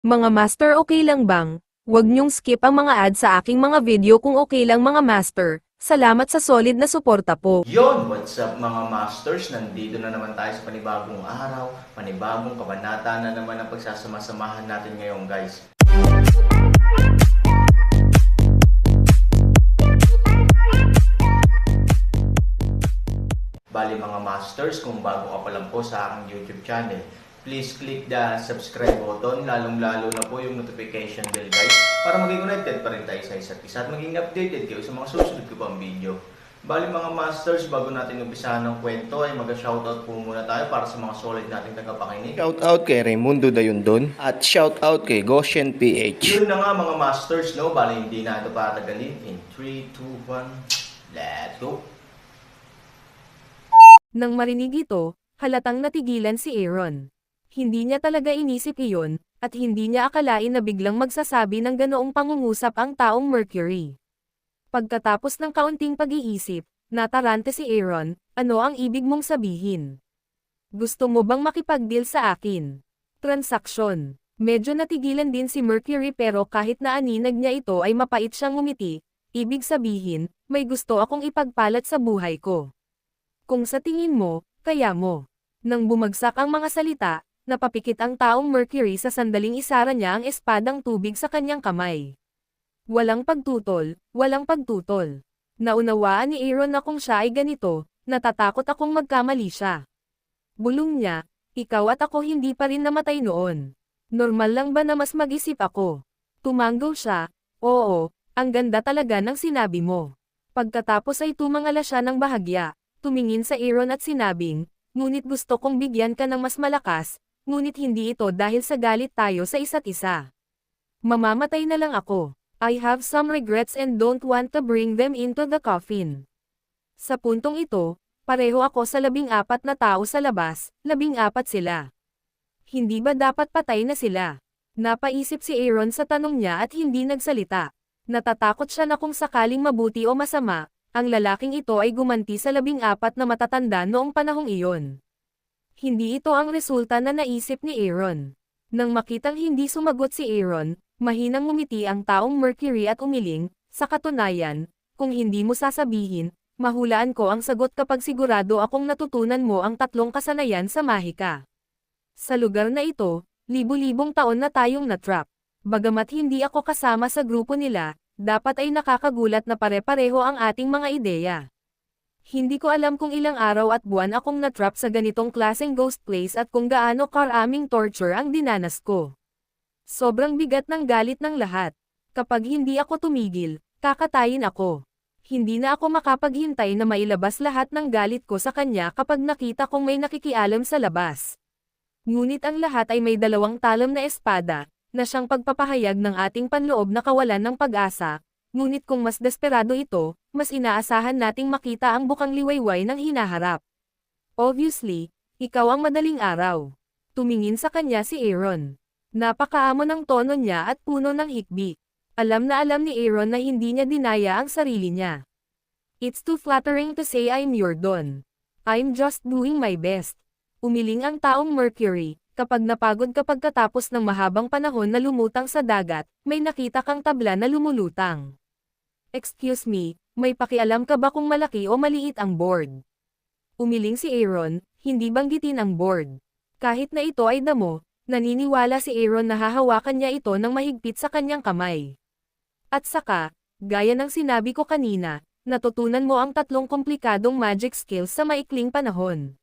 Mga master, okay lang bang? Huwag niyong skip ang mga ads sa aking mga video kung okay lang mga master. Salamat sa solid na suporta po. Yon, what's up mga masters? Nandito na naman tayo sa panibagong araw, panibagong kabanata na naman ang pagsasama-samahan natin ngayon guys. Bali mga masters, kung bago ka pa lang po sa aking YouTube channel, please click the subscribe button, lalong-lalo na po yung notification bell guys, para maging connected pa rin tayo sa isa't isa at maging updated kayo sa mga susunod ko pang video. Bali mga masters, bago natin umpisahan ng kwento ay mag-shoutout po muna tayo para sa mga solid nating tagapakinig. Shoutout kay Raimundo Dayundon at shoutout kay Goshen PH. Yun na nga mga masters, no? Bali hindi na ito patagalin. In 3, 2, 1, let's go! Nang marinig ito, halatang natigilan si Aaron. Hindi niya talaga inisip iyon, at hindi niya akalain na biglang magsasabi ng ganoong pangungusap ang taong Mercury. Pagkatapos ng kaunting pag-iisip, natarante si Aaron, ano ang ibig mong sabihin? Gusto mo bang makipag-deal sa akin? Transaksyon. Medyo natigilan din si Mercury pero kahit na aninag niya ito ay mapait siyang ngumiti, ibig sabihin, may gusto akong ipagpalat sa buhay ko. Kung sa tingin mo, kaya mo. Nang bumagsak ang mga salita, napapikit ang taong Mercury sa sandaling isara niya ang espadang tubig sa kanyang kamay. Walang pagtutol, walang pagtutol. Naunawaan ni Aaron na kung siya ay ganito, natatakot akong magkamali siya. Bulong niya, ikaw at ako hindi pa rin namatay noon. Normal lang ba na mas mag-isip ako? Tumanggo siya, oo, ang ganda talaga ng sinabi mo. Pagkatapos ay tumangala siya ng bahagya, tumingin sa Aaron at sinabing, ngunit gusto kong bigyan ka ng mas malakas, ngunit hindi ito dahil sa galit tayo sa isa't isa. Mamamatay na lang ako. I have some regrets and don't want to bring them into the coffin. Sa puntong ito, pareho ako sa 14 na tao sa labas, 14 sila. Hindi ba dapat patay na sila? Napaisip si Aaron sa tanong niya at hindi nagsalita. Natatakot siya na kung sakaling mabuti o masama, ang lalaking ito ay gumanti sa 14 na matatanda noong panahong iyon. Hindi ito ang resulta na naisip ni Aaron. Nang makitang hindi sumagot si Aaron, mahinang ngumiti ang taong Mercury at umiling, sa katunayan, kung hindi mo sasabihin, mahulaan ko ang sagot kapag sigurado akong natutunan mo ang 3 kasanayan sa mahika. Sa lugar na ito, libu-libong taon na tayong natrap. Bagamat hindi ako kasama sa grupo nila, dapat ay nakakagulat na pare-pareho ang ating mga ideya. Hindi ko alam kung ilang araw at buwan akong natrap sa ganitong klaseng ghost place at kung gaano karaming torture ang dinanas ko. Sobrang bigat ng galit ng lahat. Kapag hindi ako tumigil, kakatayin ako. Hindi na ako makapaghintay na mailabas lahat ng galit ko sa kanya kapag nakita kong may nakikialam sa labas. Ngunit ang lahat ay may 2 talam na espada, na siyang pagpapahayag ng ating panloob na kawalan ng pag-asa, ngunit kung mas desperado ito, mas inaasahan nating makita ang bukang liwayway ng hinaharap. Obviously, ikaw ang madaling araw. Tumingin sa kanya si Aaron. Napakaamo ng tono niya at puno ng hikbi. Alam na alam ni Aaron na hindi niya dinaya ang sarili niya. It's too flattering to say I'm your don. I'm just doing my best. Umiling ang taong Mercury, kapag napagod ka pagkatapos ng mahabang panahon na lumutang sa dagat, may nakita kang tabla na lumulutang. Excuse me, may pakialam ka ba kung malaki o maliit ang board? Umiling si Aaron, hindi banggitin ang board. Kahit na ito ay damo, naniniwala si Aaron na hahawakan niya ito ng mahigpit sa kanyang kamay. At saka, gaya ng sinabi ko kanina, natutunan mo ang 3 komplikadong magic skills sa maikling panahon.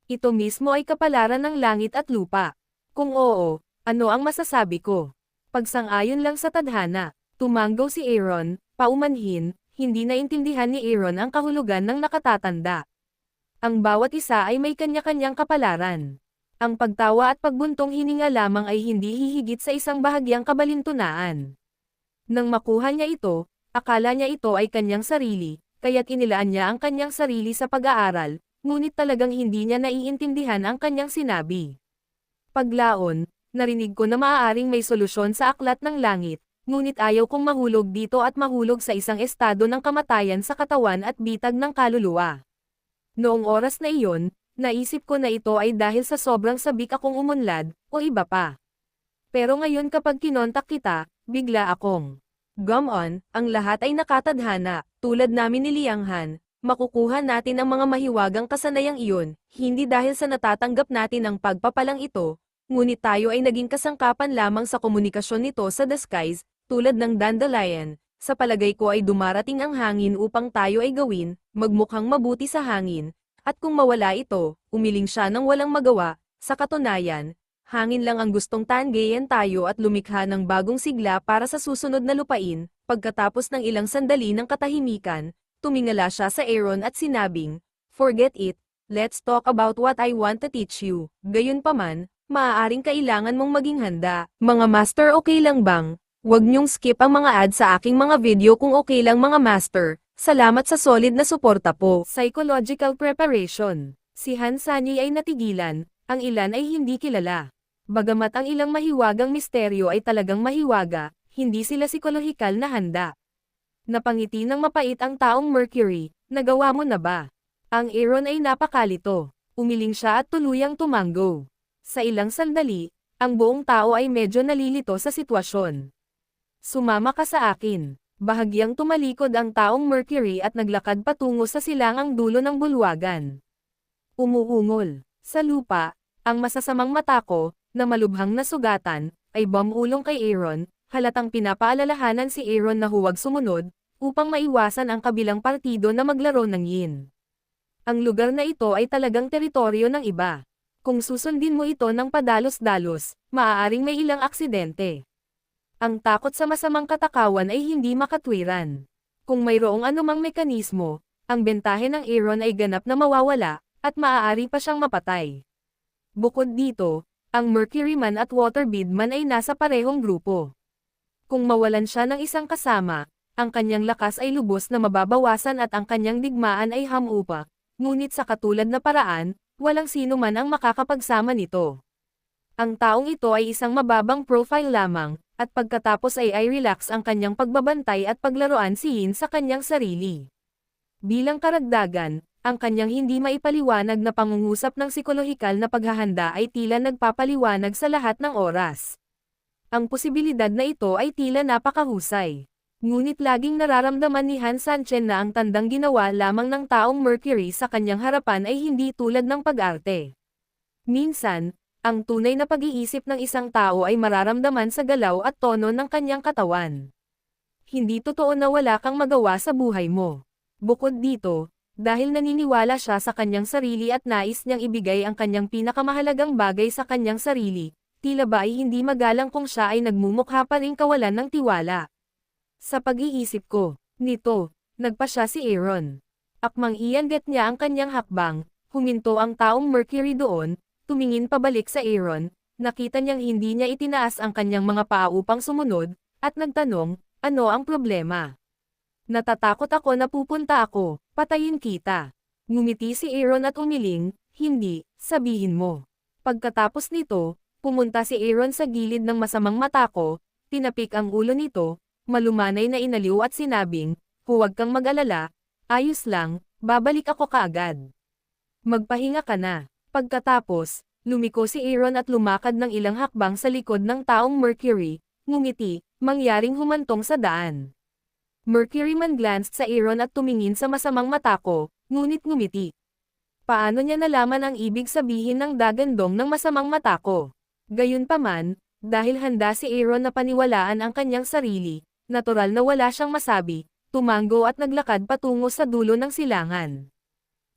Ito mismo ay kapalaran ng langit at lupa. Kung oo, ano ang masasabi ko? Pagsang-ayon lang sa tadhana, tumanggo si Aaron, paumanhin, hindi naintindihan ni Aaron ang kahulugan ng nakatatanda. Ang bawat isa ay may kanya-kanyang kapalaran. Ang pagtawa at pagbuntong hininga lamang ay hindi hihigit sa isang bahagyang kabalintunaan. Nang makuha niya ito, akala niya ito ay kanyang sarili, kaya't inilaan niya ang kanyang sarili sa pag-aaral, ngunit talagang hindi niya naiintindihan ang kanyang sinabi. Paglaon, narinig ko na maaaring may solusyon sa aklat ng langit, ngunit ayaw kong mahulog dito at mahulog sa isang estado ng kamatayan sa katawan at bitag ng kaluluwa. Noong oras na iyon, naisip ko na ito ay dahil sa sobrang sabik akong umunlad, o iba pa. Pero ngayon kapag kinontak kita, bigla akong, "Come on, ang lahat ay nakatadhana, tulad namin ni Liang Han, makukuha natin ang mga mahiwagang kasanayang iyon, hindi dahil sa natatanggap natin ang pagpapalang ito, ngunit tayo ay naging kasangkapan lamang sa komunikasyon nito sa the skies, tulad ng dandelion. Sa palagay ko ay dumarating ang hangin upang tayo ay gawin, magmukhang mabuti sa hangin, at kung mawala ito, umiling siya ng walang magawa, sa katunayan, hangin lang ang gustong tanggayan tayo at lumikha ng bagong sigla para sa susunod na lupain." Pagkatapos ng ilang sandali ng katahimikan, tumingala siya sa Aaron at sinabing, "Forget it, let's talk about what I want to teach you. Gayunpaman, maaaring kailangan mong maging handa. Mga master, okay lang bang? Huwag niyong skip ang mga ads sa aking mga video kung okay lang mga master. Salamat sa solid na suporta po." Psychological preparation. Si Han Sani ay natigilan, ang ilan ay hindi kilala. Bagamat ang ilang mahiwagang misteryo ay talagang mahiwaga, hindi sila psikolohikal na handa. Napangiti ng mapait ang taong Mercury, "Nagawa mo na ba?" Ang Aaron ay napakalito. Umiling siya at tuluyang tumanggo. Sa ilang sandali, ang buong tao ay medyo nalilito sa sitwasyon. "Sumama ka sa akin." Bahagyang tumalikod ang taong Mercury at naglakad patungo sa silangang dulo ng bulwagan. Umuungol. Sa lupa, ang masasamang mata ko, na malubhang nasugatan, ay bumulong kay Aaron, halatang pinapaalalahanan si Aaron na huwag sumunod, upang maiwasan ang kabilang partido na maglaro ng yin. Ang lugar na ito ay talagang teritoryo ng iba. Kung susundin mo ito ng padalos-dalos, maaaring may ilang aksidente. Ang takot sa masamang katakawan ay hindi makatwiran. Kung mayroong anumang mekanismo, ang bentahe ng Aaron ay ganap na mawawala, at maaari pa siyang mapatay. Bukod dito, ang Mercury man at Waterbed man ay nasa parehong grupo. Kung mawalan siya ng isang kasama, ang kanyang lakas ay lubos na mababawasan at ang kanyang digmaan ay hamupa, ngunit sa katulad na paraan, walang sino man ang makakapagsama nito. Ang taong ito ay isang mababang profile lamang, at pagkatapos ay relax ang kanyang pagbabantay at paglaruan si Yin sa kanyang sarili. Bilang karagdagan, ang kanyang hindi maipaliwanag na pangungusap ng psikolohikal na paghahanda ay tila nagpapaliwanag sa lahat ng oras. Ang posibilidad na ito ay tila napakahusay. Ngunit laging nararamdaman ni Han Sanchen na ang tandang ginawa lamang ng taong Mercury sa kanyang harapan ay hindi tulad ng pag-arte. Minsan, ang tunay na pag-iisip ng isang tao ay mararamdaman sa galaw at tono ng kanyang katawan. Hindi totoo na wala kang magawa sa buhay mo. Bukod dito, dahil naniniwala siya sa kanyang sarili at nais niyang ibigay ang kanyang pinakamahalagang bagay sa kanyang sarili, tila ba ay hindi magalang kung siya ay nagmumukha pa ring kawalan ng tiwala. Sa pag-iisip ko, nito, nagpa siya si Aaron. Akmang iyangat niya ang kanyang hakbang, huminto ang taong Mercury doon, tumingin pabalik sa Aaron, nakita niyang hindi niya itinaas ang kanyang mga paa upang sumunod, at nagtanong, "Ano ang problema?" "Natatakot ako na pupunta ako, patayin kita." Ngumiti si Aaron at umiling, "Hindi, sabihin mo." Pagkatapos nito, pumunta si Aaron sa gilid ng masamang mata ko, tinapik ang ulo nito, malumanay na inaliw at sinabing, "Huwag kang mag-alala, ayos lang, babalik ako kaagad. Magpahinga ka na." Pagkatapos, lumiko si Aaron at lumakad ng ilang hakbang sa likod ng taong Mercury, ngumiti, mangyaring humantong sa daan. Mercury man glanced sa Aaron at tumingin sa masamang mata ko, ngunit ngumiti. Paano niya nalaman ang ibig sabihin ng dagandong ng masamang mata ko? Gayunpaman, dahil handa si Aaron na paniwalaan ang kanyang sarili, natural na wala siyang masabi, tumanggo at naglakad patungo sa dulo ng silangan.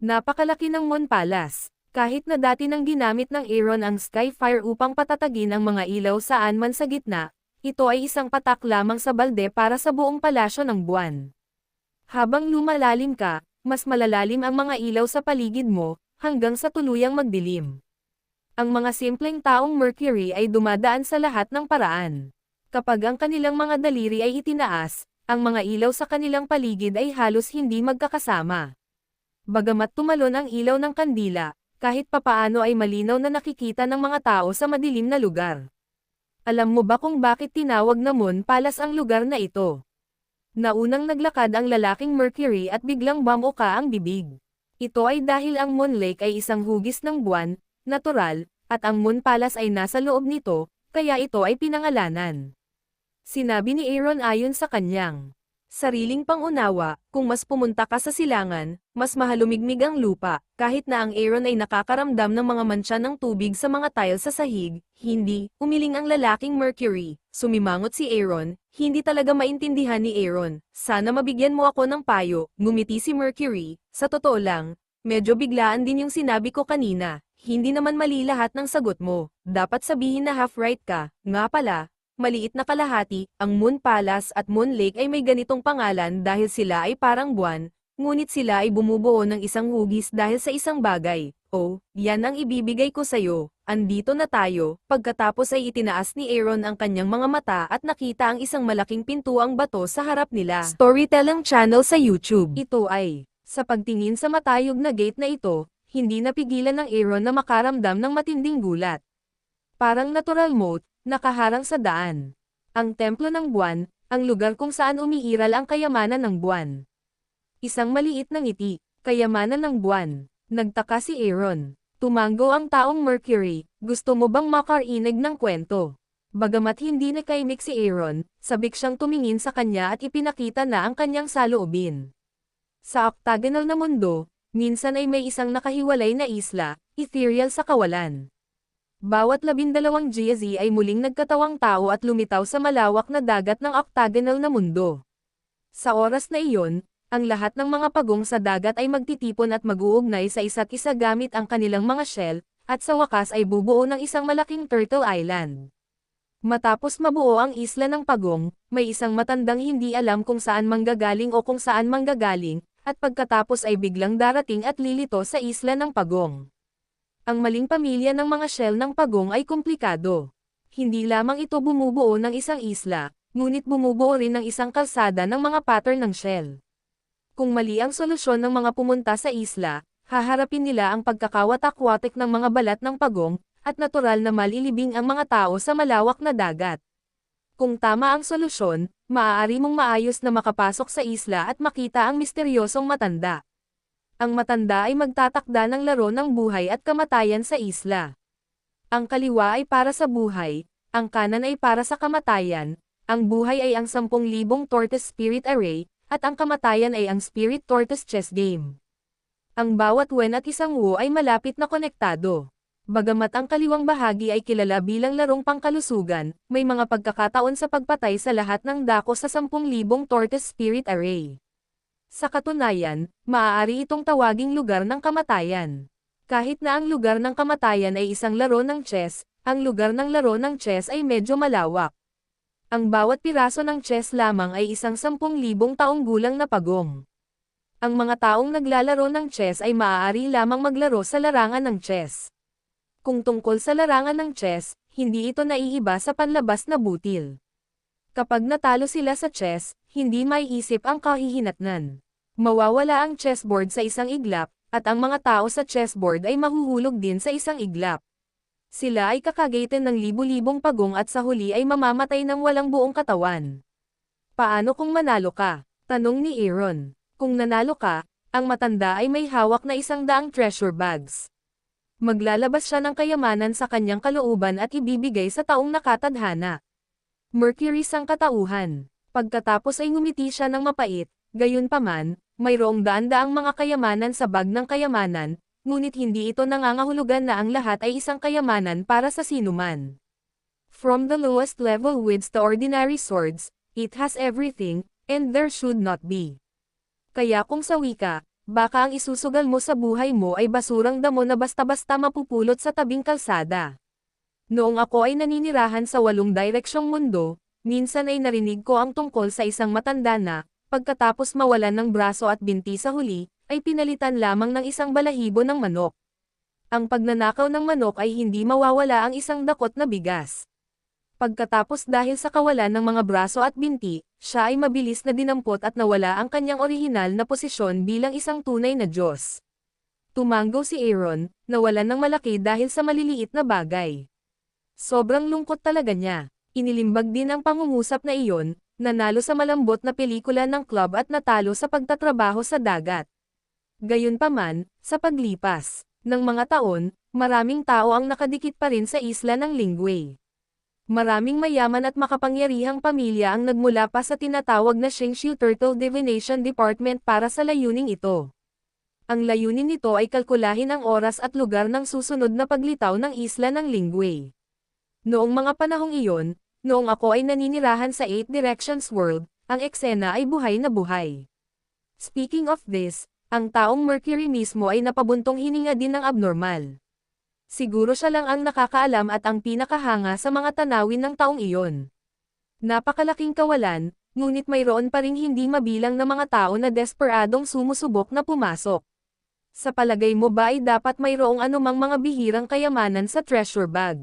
Napakalaki ng Moon Palace. Kahit na dati nang ginamit ng Aaron ang Skyfire upang patatagin ang mga ilaw saan man sa gitna, ito ay isang patak lamang sa balde para sa buong palasyo ng buwan. Habang lumalalim ka, mas malalalim ang mga ilaw sa paligid mo, hanggang sa tuluyang magdilim. Ang mga simpleng taong Mercury ay dumadaan sa lahat ng paraan. Kapag ang kanilang mga daliri ay itinaas, ang mga ilaw sa kanilang paligid ay halos hindi magkakasama. Bagamat tumalon ang ilaw ng kandila, kahit papaano ay malinaw na nakikita ng mga tao sa madilim na lugar. Alam mo ba kung bakit tinawag na Moon Palace ang lugar na ito? Naunang naglakad ang lalaking Mercury at biglang bumuka ang bibig. Ito ay dahil ang Moon Lake ay isang hugis ng buwan, natural, at ang Moon Palace ay nasa loob nito, kaya ito ay pinangalanan. Sinabi ni Aaron ayon sa kanyang sariling pangunawa, kung mas pumunta ka sa silangan, mas mahalumigmig ang lupa, kahit na ang Aaron ay nakakaramdam ng mga mantsa ng tubig sa mga tile sa sahig, hindi, umiling ang lalaking Mercury. Sumimangot si Aaron, hindi talaga maintindihan ni Aaron. Sana mabigyan mo ako ng payo, ngumiti si Mercury. Sa totoo lang, medyo biglaan din yung sinabi ko kanina. Hindi naman mali lahat ng sagot mo. Dapat sabihin na half right ka. Nga pala, maliit na kalahati, ang Moon Palace at Moon Lake ay may ganitong pangalan dahil sila ay parang buwan, ngunit sila ay bumubuo ng isang hugis dahil sa isang bagay. Oh, yan ang ibibigay ko sa'yo. Andito na tayo. Pagkatapos ay itinaas ni Aaron ang kanyang mga mata at nakita ang isang malaking pintuang bato sa harap nila. Storytelling channel sa YouTube. Ito ay, sa pagtingin sa matayog na gate na ito, hindi napigilan ng Aaron na makaramdam ng matinding gulat. Parang natural moat, nakaharang sa daan. Ang templo ng buwan, ang lugar kung saan umiiral ang kayamanan ng buwan. Isang maliit na ngiti, kayamanan ng buwan. Nagtaka si Aaron. Tumango ang taong Mercury, gusto mo bang makarinig ng kwento? Bagamat hindi nakaimik si Aaron, sabik siyang tumingin sa kanya at ipinakita na ang kanyang saloobin. Sa octagonal na mundo, minsan ay may isang nakahiwalay na isla, ethereal sa kawalan. Bawat 12 GZ ay muling nagkatawang tao at lumitaw sa malawak na dagat ng octagonal na mundo. Sa oras na iyon, ang lahat ng mga pagong sa dagat ay magtitipon at mag-uugnay sa isa't isa gamit ang kanilang mga shell, at sa wakas ay bubuo ng isang malaking Turtle Island. Matapos mabuo ang isla ng pagong, may isang matandang hindi alam kung saan manggagaling o kung saan manggagaling, at pagkatapos ay biglang darating at lilito sa isla ng pagong. Ang maling pamilya ng mga shell ng pagong ay komplikado. Hindi lamang ito bumubuo ng isang isla, ngunit bumubuo rin ng isang kalsada ng mga pattern ng shell. Kung mali ang solusyon ng mga pumunta sa isla, haharapin nila ang pagkakawatak-watik ng mga balat ng pagong, at natural na malilibing ang mga tao sa malawak na dagat. Kung tama ang solusyon, maaari mong maayos na makapasok sa isla at makita ang misteryosong matanda. Ang matanda ay magtatakda ng laro ng buhay at kamatayan sa isla. Ang kaliwa ay para sa buhay, ang kanan ay para sa kamatayan, ang buhay ay ang 10,000 Tortoise Spirit Array, at ang kamatayan ay ang Spirit Tortoise Chess Game. Ang bawat wen at isang wu ay malapit na konektado. Bagamat ang kaliwang bahagi ay kilala bilang larong pangkalusugan, may mga pagkakataon sa pagpatay sa lahat ng dako sa 10,000 Tortoise Spirit Array. Sa katunayan, maaari itong tawaging lugar ng kamatayan. Kahit na ang lugar ng kamatayan ay isang laro ng chess, ang lugar ng laro ng chess ay medyo malawak. Ang bawat piraso ng chess lamang ay isang 10,000 taong gulang na pagong. Ang mga taong naglalaro ng chess ay maaari lamang maglaro sa larangan ng chess. Kung tungkol sa larangan ng chess, hindi ito naiiba sa panlabas na butil. Kapag natalo sila sa chess, hindi maiisip ang kahihinatnan. Mawawala ang chessboard sa isang iglap, at ang mga tao sa chessboard ay mahuhulog din sa isang iglap. Sila ay kakagaitan ng libu-libong pagong at sa huli ay mamamatay ng walang buong katawan. Paano kung manalo ka? Tanong ni Aaron. Kung nanalo ka, ang matanda ay may hawak na 100 treasure bags. Maglalabas siya ng kayamanan sa kanyang kalooban at ibibigay sa taong nakatadhana. Mercury sang katauhan. Pagkatapos ay ngumiti siya ng mapait, gayunpaman, mayroong daan-daang mga kayamanan sa bag ng kayamanan, ngunit hindi ito nangangahulugan na ang lahat ay isang kayamanan para sa sinuman. From the lowest level with the ordinary swords, it has everything, and there should not be. Kaya kung sawi ka, baka ang isusugal mo sa buhay mo ay basurang damo na basta-basta mapupulot sa tabing kalsada. Noong ako ay naninirahan sa 8 direksyong mundo, minsan ay narinig ko ang tungkol sa isang matanda na, pagkatapos mawalan ng braso at binti sa huli, ay pinalitan lamang ng isang balahibo ng manok. Ang pagnanakaw ng manok ay hindi mawawala ang isang dakot na bigas. Pagkatapos dahil sa kawalan ng mga braso at binti, siya ay mabilis na dinampot at nawala ang kanyang orihinal na posisyon bilang isang tunay na Diyos. Tumango si Aaron, nawalan ng malaki dahil sa maliliit na bagay. Sobrang lungkot talaga niya. Inilimbag din ang pangungusap na iyon, nanalo sa malambot na pelikula ng club at natalo sa pagtatrabaho sa dagat. Gayunpaman, sa paglipas ng mga taon, maraming tao ang nakadikit pa rin sa isla ng Lingway. Maraming mayaman at makapangyarihang pamilya ang nagmula pa sa tinatawag na Shingshu Turtle Divination Department para sa layuning ito. Ang layunin nito ay kalkulahin ang oras at lugar ng susunod na paglitaw ng isla ng Lingwei. Noong mga panahong iyon, noong ako ay naninirahan sa 8 Directions World, ang eksena ay buhay na buhay. Speaking of this, ang taong Mercury mismo ay napabuntong hininga din ng abnormal. Siguro siya lang ang nakakaalam at ang pinakahanga sa mga tanawin ng taong iyon. Napakalaking kawalan, ngunit mayroon pa ring hindi mabilang na mga tao na desperadong sumusubok na pumasok. Sa palagay mo ba ay dapat mayroong anumang mga bihirang kayamanan sa treasure bag?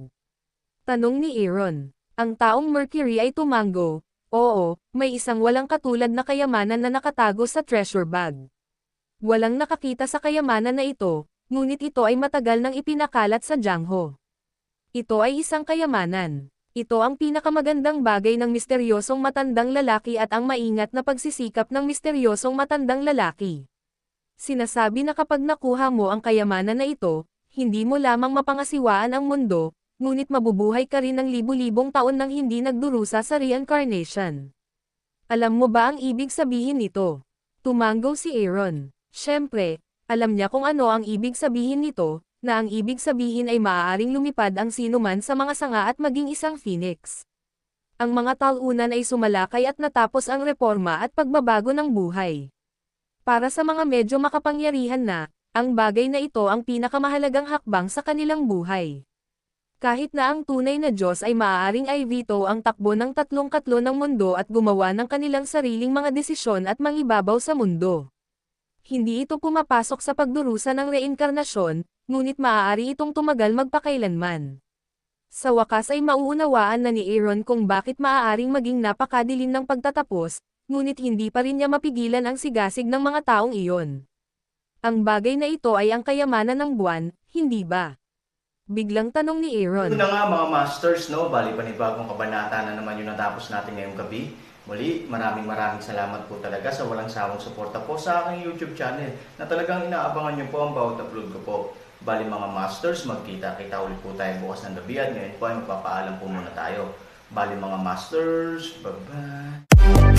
Tanong ni Aaron. Ang taong Mercury ay tumango, oo, may isang walang katulad na kayamanan na nakatago sa treasure bag. Walang nakakita sa kayamanan na ito, ngunit ito ay matagal nang ipinakalat sa Jiangho. Ito ay isang kayamanan. Ito ang pinakamagandang bagay ng misteryosong matandang lalaki at ang maingat na pagsisikap ng misteryosong matandang lalaki. Sinasabi na kapag nakuha mo ang kayamanan na ito, hindi mo lamang mapangasiwaan ang mundo, ngunit mabubuhay ka rin ng libu-libong taon nang hindi nagdurusa sa reincarnation. Alam mo ba ang ibig sabihin nito? Tumango si Aaron. Siyempre, alam niya kung ano ang ibig sabihin nito, na ang ibig sabihin ay maaaring lumipad ang sinuman sa mga sanga at maging isang phoenix. Ang mga talunan ay sumalakay at natapos ang reforma at pagbabago ng buhay. Para sa mga medyo makapangyarihan na, ang bagay na ito ang pinakamahalagang hakbang sa kanilang buhay. Kahit na ang tunay na Diyos ay maaaring i-veto ang takbo ng tatlong katlo ng mundo at gumawa ng kanilang sariling mga desisyon at mangibabaw sa mundo. Hindi ito pumapasok sa pagdurusa ng reinkarnasyon, ngunit maaari itong tumagal magpakailanman. Sa wakas ay mauunawaan na ni Aaron kung bakit maaaring maging napakadilim ng pagtatapos, ngunit hindi pa rin niya mapigilan ang sigasig ng mga taong iyon. Ang bagay na ito ay ang kayamanan ng buwan, hindi ba? Biglang tanong ni Aaron. Yun na nga mga masters, no? Bali panibagong kabanata na naman yung natapos natin ngayong gabi. Muli, maraming salamat po talaga sa walang sawang suporta po sa aking YouTube channel na talagang inaabangan nyo po ang bawat upload ko po. Bali mga masters, magkita-kita ulit po tayo bukas ng gabi at ngayon po ay magpapaalam po muna tayo. Bali mga masters, bye-bye!